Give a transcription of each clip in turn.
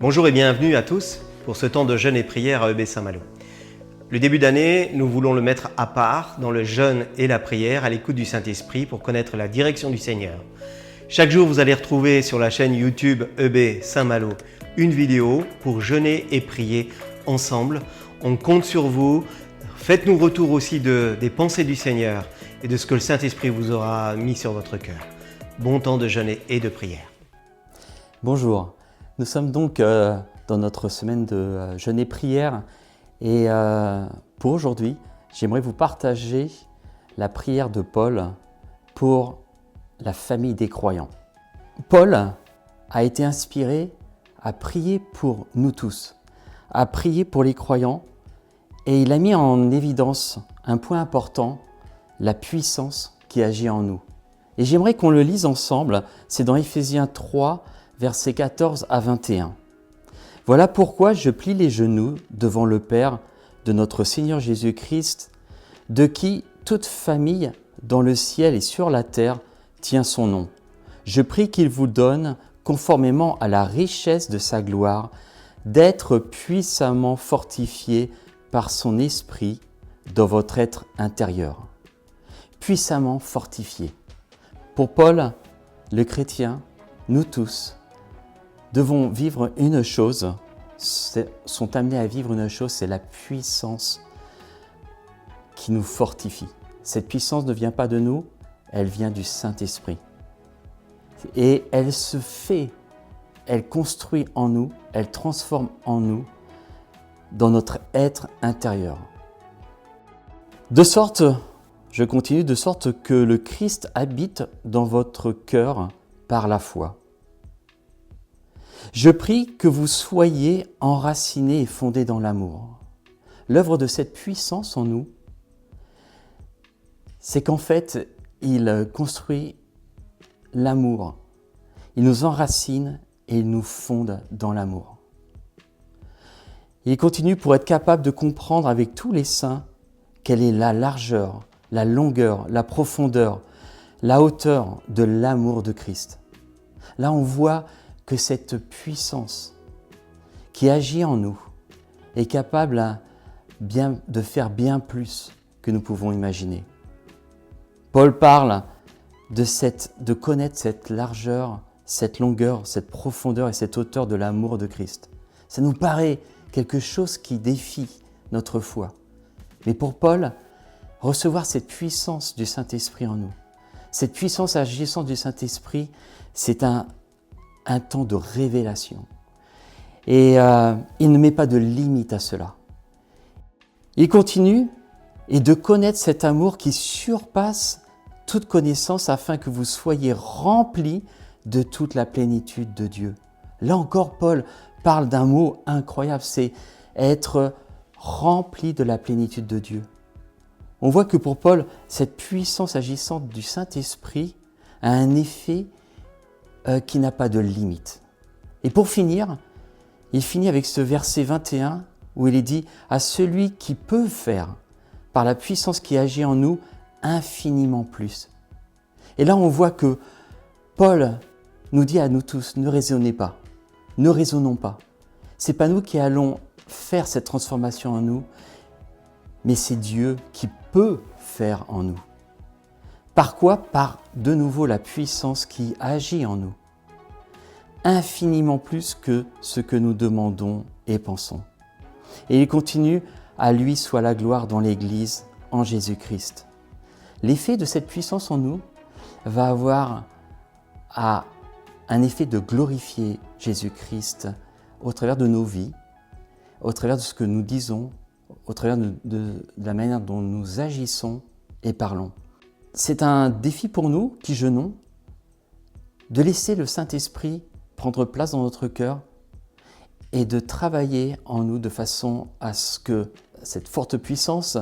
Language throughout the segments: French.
Bonjour et bienvenue à tous pour ce temps de jeûne et prière à EB Saint-Malo. Le début d'année, nous voulons le mettre à part dans le jeûne et la prière à l'écoute du Saint-Esprit pour connaître la direction du Seigneur. Chaque jour, vous allez retrouver sur la chaîne YouTube EB Saint-Malo une vidéo pour jeûner et prier ensemble. On compte sur vous. Faites-nous retour aussi des pensées du Seigneur et de ce que le Saint-Esprit vous aura mis sur votre cœur. Bon temps de jeûne et de prière. Bonjour, nous sommes donc dans notre semaine de jeûne et prière et pour aujourd'hui, j'aimerais vous partager la prière de Paul pour la famille des croyants. Paul a été inspiré à prier pour nous tous, à prier pour les croyants et il a mis en évidence un point important, la puissance qui agit en nous. Et j'aimerais qu'on le lise ensemble, c'est dans Éphésiens 3, versets 14 à 21. Voilà pourquoi je plie les genoux devant le Père de notre Seigneur Jésus-Christ, de qui toute famille dans le ciel et sur la terre tient son nom. Je prie qu'il vous donne, conformément à la richesse de sa gloire, d'être puissamment fortifiés par son esprit dans votre être intérieur. Puissamment fortifiés. Pour Paul, le chrétien, nous tous, devons vivre une chose, sont amenés à vivre une chose, c'est la puissance qui nous fortifie. Cette puissance ne vient pas de nous, elle vient du Saint-Esprit. Et elle se fait, elle construit en nous, elle transforme en nous, dans notre être intérieur. De sorte que le Christ habite dans votre cœur par la foi. Je prie que vous soyez enracinés et fondés dans l'amour. L'œuvre de cette puissance en nous, c'est qu'en fait, il construit l'amour. Il nous enracine et il nous fonde dans l'amour. Il continue pour être capable de comprendre avec tous les saints quelle est la largeur, la longueur, la profondeur, la hauteur de l'amour de Christ. Là, on voit que cette puissance qui agit en nous est capable de faire bien plus que nous pouvons imaginer. Paul parle de connaître cette largeur, cette longueur, cette profondeur et cette hauteur de l'amour de Christ. Ça nous paraît quelque chose qui défie notre foi. Mais pour Paul, recevoir cette puissance du Saint-Esprit en nous, cette puissance agissante du Saint-Esprit, c'est un temps de révélation. Et il ne met pas de limite à cela. Il continue et de connaître cet amour qui surpasse toute connaissance afin que vous soyez remplis de toute la plénitude de Dieu. Là encore, Paul parle d'un mot incroyable, c'est être rempli de la plénitude de Dieu. On voit que pour Paul, cette puissance agissante du Saint-Esprit a un effet qui n'a pas de limite. Et pour finir, il finit avec ce verset 21 où il est dit « à celui qui peut faire, par la puissance qui agit en nous, infiniment plus ». Et là, on voit que Paul nous dit à nous tous « ne raisonnez pas, ne raisonnons pas ». Ce n'est pas nous qui allons faire cette transformation en nous, mais c'est Dieu qui peut faire en nous. Par quoi? Par de nouveau la puissance qui agit en nous, infiniment plus que ce que nous demandons et pensons. Et il continue, à lui soit la gloire dans l'Église en Jésus-Christ. L'effet de cette puissance en nous va avoir un effet de glorifier Jésus-Christ au travers de nos vies, au travers de ce que nous disons, au travers de la manière dont nous agissons et parlons. C'est un défi pour nous qui jeûnons de laisser le Saint-Esprit prendre place dans notre cœur et de travailler en nous de façon à ce que cette forte puissance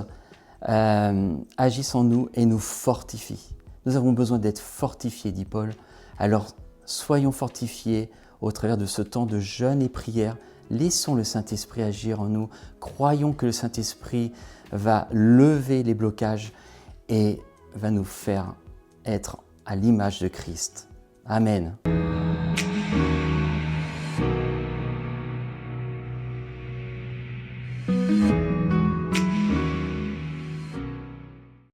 agisse en nous et nous fortifie. Nous avons besoin d'être fortifiés, dit Paul. Alors soyons fortifiés au travers de ce temps de jeûne et prière. Laissons le Saint-Esprit agir en nous. Croyons que le Saint-Esprit va lever les blocages et va nous faire être à l'image de Christ. Amen.